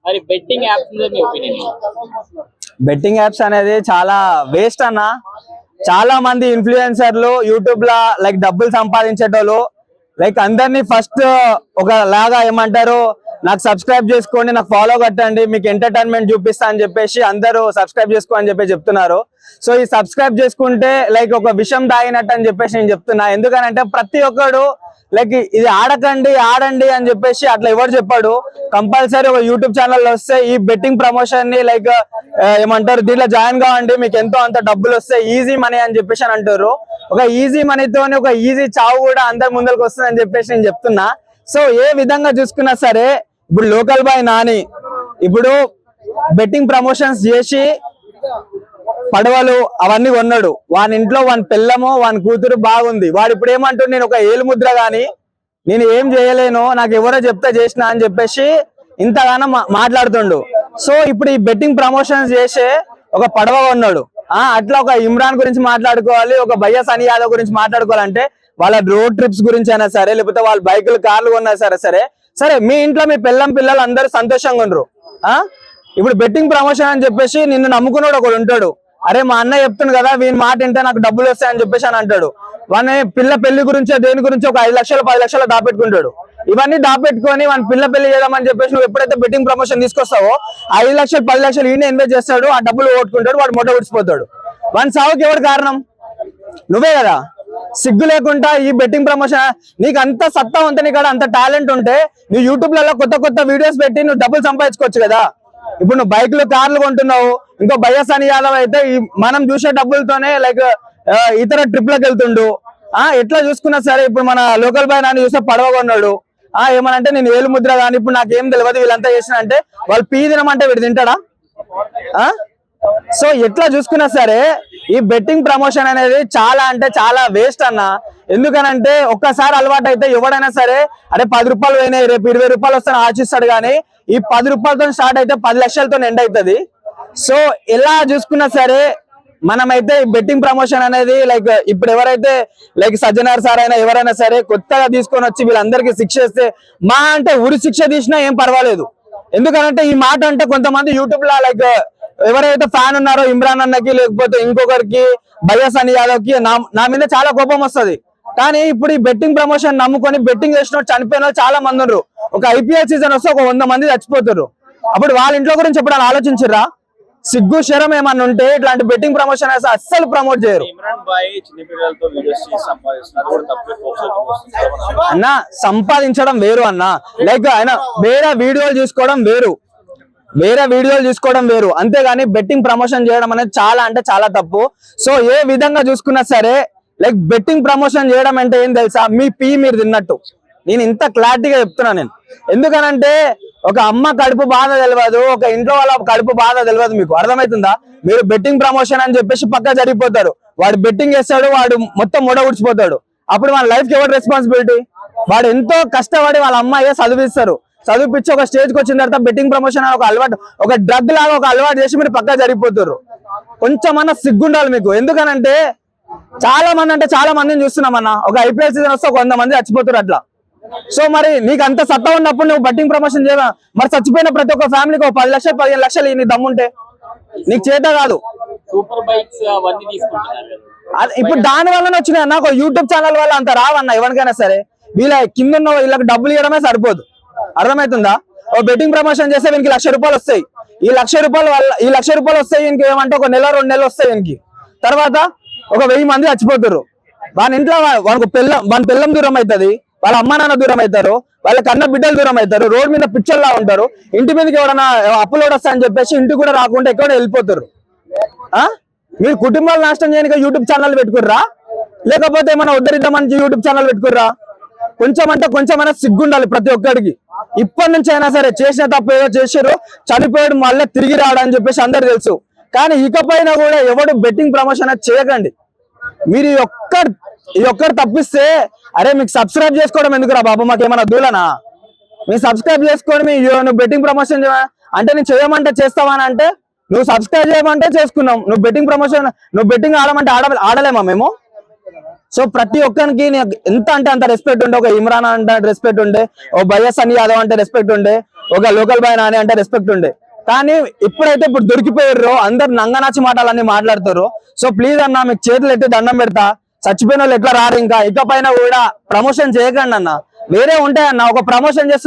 మరి betting apps మీద మీ opinion? Betting apps అనేది చాలా వేస్ట్ అన్న. చాలా మంది ఇన్ఫ్లుయెన్సర్లు యూట్యూబ్ లా లైక్ డబ్బులు సంపాదించేటోళ్ళు లైక్ అందరినీ ఫస్ట్ ఒక లాగా ఏమంటారు, నాకు సబ్స్క్రైబ్ చేసుకోండి, నాకు ఫాలో కట్టండి, మీకు ఎంటర్టైన్మెంట్ చూపిస్తా అని చెప్పేసి అందరూ సబ్స్క్రైబ్ చేసుకో అని చెప్పి చెప్తున్నారు. సో ఈ సబ్స్క్రైబ్ చేసుకుంటే లైక్ ఒక విషయం తాగినట్టు అని చెప్పేసి నేను చెప్తున్నా. ఎందుకనంటే ప్రతి ఒక్కడు లైక్ ఇది ఆడకండి ఆడండి అని చెప్పేసి అట్లా ఎవరు చెప్పాడు. కంపల్సరీ ఒక యూట్యూబ్ ఛానల్ వస్తే ఈ బెట్టింగ్ ప్రమోషన్ ని లైక్ ఏమంటారు, దీంట్లో జాయిన్ కావండి, మీకు ఎంతో అంత డబ్బులు వస్తాయి, ఈజీ మనీ అని చెప్పేసి అని అంటారు. ఒక ఈజీ మనీతోని ఒక ఈజీ చావు కూడా అందరి ముందరికి వస్తుంది అని చెప్పేసి నేను చెప్తున్నా. సో ఏ విధంగా చూసుకున్నా సరే, ఇప్పుడు లోకల్ బాయ్ నాని ఇప్పుడు బెట్టింగ్ ప్రమోషన్స్ చేసి పడవలు అవన్నీ కొన్నాడు. వాని ఇంట్లో వాని పిల్లము వాని కూతురు బాగుంది. వాడు ఇప్పుడు ఏమంటాడు, నేను ఒక ఏలు ముద్ర గాని నేను ఏం చేయలేను, నాకు ఎవరో చెప్తే చేసిన అని చెప్పేసి ఇంతగానో మాట్లాడుతుండు. సో ఇప్పుడు ఈ బెట్టింగ్ ప్రమోషన్స్ చేసే ఒక పడవ కొన్నాడు. అట్లా ఒక ఇమ్రాన్ గురించి మాట్లాడుకోవాలి, ఒక భయ్యా సనీ యాదవ్ గురించి మాట్లాడుకోవాలంటే వాళ్ళ రోడ్ ట్రిప్స్ గురించి అయినా సరే, లేకపోతే వాళ్ళ బైకులు కార్లు కొన్నా సరే సరే మీ ఇంట్లో మీ పిల్లలు అందరూ సంతోషంగా ఉండరు. ఇప్పుడు బెట్టింగ్ ప్రమోషన్ అని చెప్పేసి నిన్ను నమ్ముకున్నాడు ఒకడు ఉంటాడు. అరే మా అన్న చెప్తుంది కదా, వీని మాట వింటే నాకు డబ్బులు వస్తాయని చెప్పేసి అని అంటాడు. వాని పెళ్లి గురించో దేని గురించి ఒక 5 లక్షలు 10 లక్షలు దాపెట్టుకుంటాడు. ఇవన్నీ దాపెట్టుకొని వాని పెళ్లి చేద్దామని చెప్పేసి నువ్వు ఎప్పుడైతే బెట్టింగ్ ప్రమోషన్ తీసుకొస్తావో 5 లక్షలు 10 లక్షలు ఈయన ఇన్వెస్ట్ చేస్తాడు, ఆ డబ్బులు ఓట్టుకుంటాడు, వాడు మొట్ట ఉడిచిపోతాడు. వాని సావుకి ఎవరు కారణం? నువ్వే కదా. సిగ్గు లేకుండా ఈ బెట్టింగ్ ప్రమోషన్, నీకు అంత సత్తా ఉంటే, నీకు అంత టాలెంట్ ఉంటే నువ్వు యూట్యూబ్ లలో కొత్త వీడియోస్ పెట్టి నువ్వు డబ్బులు సంపాదించుకోవచ్చు కదా. ఇప్పుడు నువ్వు బైక్లు కార్లు కొంటున్నావు, ఇంకో భయ్యా సనీ యాదవ్ అయితే మనం చూసే డబ్బులతోనే లైక్ ఇతర ట్రిప్లకు వెళ్తుండు. ఎట్లా చూసుకున్నా సరే, ఇప్పుడు మన లోకల్ బాయ్ నాని చూస్తే పడవ కొన్నాడు. ఏమనంటే నేను ఏలు ముద్ర కానీ ఇప్పుడు నాకేం తెలియదు వీళ్ళంతా చేసిన అంటే, వాళ్ళు పీ తినమంటే వీడు తింటాడా? సో ఎట్లా చూసుకున్నా సరే ఈ బెట్టింగ్ ప్రమోషన్ అనేది చాలా అంటే చాలా వేస్ట్ అన్న. ఎందుకనంటే ఒక్కసారి అలవాటు అయితే ఎవడైనా సరే అరే 10 రూపాయలు పోయినాయి రేపు 20 రూపాయలు వస్తాను ఆశిస్తాడు. కానీ ఈ 10 రూపాయలతో స్టార్ట్ అయితే 10 లక్షలతో ఎండ్ అవుతుంది. సో ఎలా చూసుకున్నా సరే మనమైతే బెట్టింగ్ ప్రమోషన్ అనేది లైక్ ఇప్పుడు ఎవరైతే లైక్ సజ్జనార్ సార్ అయినా ఎవరైనా సరే కొత్తగా తీసుకొని వచ్చి వీళ్ళందరికీ శిక్ష ఇస్తే, మా అంటే ఉరి శిక్ష తీసినా ఏం పర్వాలేదు. ఎందుకనంటే ఈ మాట అంటే కొంతమంది యూట్యూబ్ లో లైక్ ఎవరైతే ఫ్యాన్ ఉన్నారో ఇమ్రాన్ అన్నకి లేకపోతే ఇంకొకరికి భయ్యా సనీ యాదవ్ కి నా మీద చాలా కోపం వస్తుంది. కానీ ఇప్పుడు ఈ బెట్టింగ్ ప్రమోషన్ నమ్ముకొని బెట్టింగ్ చేసిన చనిపోయిన చాలా మంది ఉన్నారు. ఒక ఐపీఎల్ సీజన్ వస్తే ఒక 100 మంది చచ్చిపోతారు. అప్పుడు వాళ్ళ ఇంట్లో గురించి ఎప్పుడైనా ఆలోచించరా? సిగ్గు శరం ఏమన్నా ఉంటే ఇట్లాంటి బెట్టింగ్ ప్రమోషన్ అస్సలు ప్రమోట్ చేయరు అన్న. సంపాదించడం వేరు అన్న, లైక్ ఆయన వేరే వీడియోలు తీసుకోవడం వేరు, అంతేగాని బెట్టింగ్ ప్రమోషన్ చేయడం అనేది చాలా అంటే చాలా తప్పు. సో ఏ విధంగా చూసుకున్నా సరే లైక్ బెట్టింగ్ ప్రమోషన్ చేయడం అంటే ఏం తెలుసా, మీ మీరు తిన్నట్టు. నేను ఇంత క్లారిటీగా చెప్తున్నా నేను. ఎందుకనంటే ఒక అమ్మ కడుపు బాధ తెలియదు, ఒక ఇంట్లో వాళ్ళ కడుపు బాధ తెలియదు. మీకు అర్థమవుతుందా? మీరు బెట్టింగ్ ప్రమోషన్ అని చెప్పేసి పక్కా జరిగిపోతారు. వాడు బెట్టింగ్ చేస్తాడు, వాడు మొత్తం ఉడిచిపోతాడు. అప్పుడు వాళ్ళ లైఫ్ కి ఎవరు రెస్పాన్సిబిలిటీ? వాడు ఎంతో కష్టపడి వాళ్ళ అమ్మాయి చదివిపించి ఒక స్టేజ్కి వచ్చిన తర్వాత బెట్టింగ్ ప్రమోషన్ ఒక అలవాటు, ఒక డ్రగ్ లాగా ఒక అలవాటు చేసి మీరు పక్కా జరిగిపోతారు. కొంచెమన్నా సిగ్గుండాలి మీకు. ఎందుకనంటే చాలా మందిని చూస్తున్నామన్నా, ఒక ఐపీఎల్ సీజన్ వస్తే 100 మంది చచ్చిపోతారు అట్లా. సో మరి నీకు అంత సత్తా ఉన్నప్పుడు నువ్వు బెట్టింగ్ ప్రమోషన్ చేయవా? మరి చచ్చిపోయిన ప్రతి ఒక్క ఫ్యామిలీకి 10 లక్షలు 15 లక్షలు నీ దమ్ముంటే నీకు చేత కాదు. సూపర్ బైక్స్ అవన్నీ తీసుకుంటున్నారు. ఇప్పుడు దాని వల్లనే వచ్చినాయి అన్న. ఒక యూట్యూబ్ ఛానల్ వల్ల అంత రావన్న ఎవరికైనా సరే. వీళ్ళ కింద ఉన్న వీళ్ళకి డబ్బులు ఇవ్వడమే సరిపోదు. అర్థమవుతుందా? ఓ బెట్టింగ్ ప్రమోషన్ చేస్తే వీనికి 1,00,000 రూపాయలు వస్తాయి. ఈ 1,00,000 రూపాయలు వల్ల 1,00,000 రూపాయలు వస్తాయి వీనికి ఏమంటే ఒక నెల 2 నెలలు వస్తాయి వీనికి. తర్వాత ఒక 1000 మంది చచ్చిపోతారు. వాని ఇంట్లో వానికి వాని పిల్లం దూరం అవుతుంది, వాళ్ళ అమ్మ నాన్న దూరం అవుతారు, వాళ్ళ కన్న బిడ్డలు దూరం అవుతారు, రోడ్ మీద పిచ్చర్లా ఉంటారు. ఇంటి మీదకి ఎవరైనా అప్లోడ్ వస్తాయని చెప్పేసి ఇంటికి కూడా రాకుండా ఎక్కడ వెళ్ళిపోతారు. మీరు కుటుంబాలు నాశనం చేయడానికి యూట్యూబ్ ఛానల్ పెట్టుకుర్రా, లేకపోతే ఏమైనా ఉద్ధరిద్దామని యూట్యూబ్ ఛానల్ పెట్టుకుర్రా? కొంచెమైనా సిగ్గుండాలి ప్రతి ఒక్కడికి. ఇప్పటి నుంచి అయినా సరే చేసిన తప్పు ఏదో చేసారు, చనిపోయాడు, మళ్ళీ తిరిగి రావడం చెప్పేసి అందరు తెలుసు. కానీ ఇకపైన కూడా ఎవడు బెట్టింగ్ ప్రమోషన్ చేయకండి. మీరు ఈ ఒక్కరు తప్పిస్తే, అరే మీకు సబ్స్క్రైబ్ చేసుకోవడం ఎందుకురా బాబు, మాకేమన్నా దూలనా? మీరు సబ్స్క్రైబ్ చేసుకొని నువ్వు బెట్టింగ్ ప్రమోషన్ అంటే నేను చేయమంటే చేస్తావా అంటే, నువ్వు సబ్స్క్రైబ్ చేయమంటే చేసుకున్నాం, నువ్వు బెట్టింగ్ ప్రమోషన్ నువ్వు బెట్టింగ్ ఆడమంటే ఆడలేమా మేము? సో ప్రతి ఒక్కరికి ఎంత అంటే అంత రెస్పెక్ట్ ఉండే, ఒక ఇమ్రాన్ అంటే రెస్పెక్ట్ ఉండే, ఓ భయ్యా సనీ యాదవ్ అంటే రెస్పెక్ట్ ఉండే, ఒక లోకల్ బాయ్ నాని అంటే రెస్పెక్ట్ ఉండే. కానీ ఇప్పుడు దొరికిపోయారు, అందరు నంగనాచి మాటలన్నీ మాట్లాడతారు. సో ప్లీజ్ అన్న, మీకు చేతులు ఎత్తి దండం పెడతా, చచ్చిపోయిన వాళ్ళు ఎట్లా రారు, ఇంకా ఇకపైన కూడా ప్రమోషన్ చేయకండి అన్న. వేరే ఉంటాయన్న, ఒక ప్రమోషన్ చేస్తే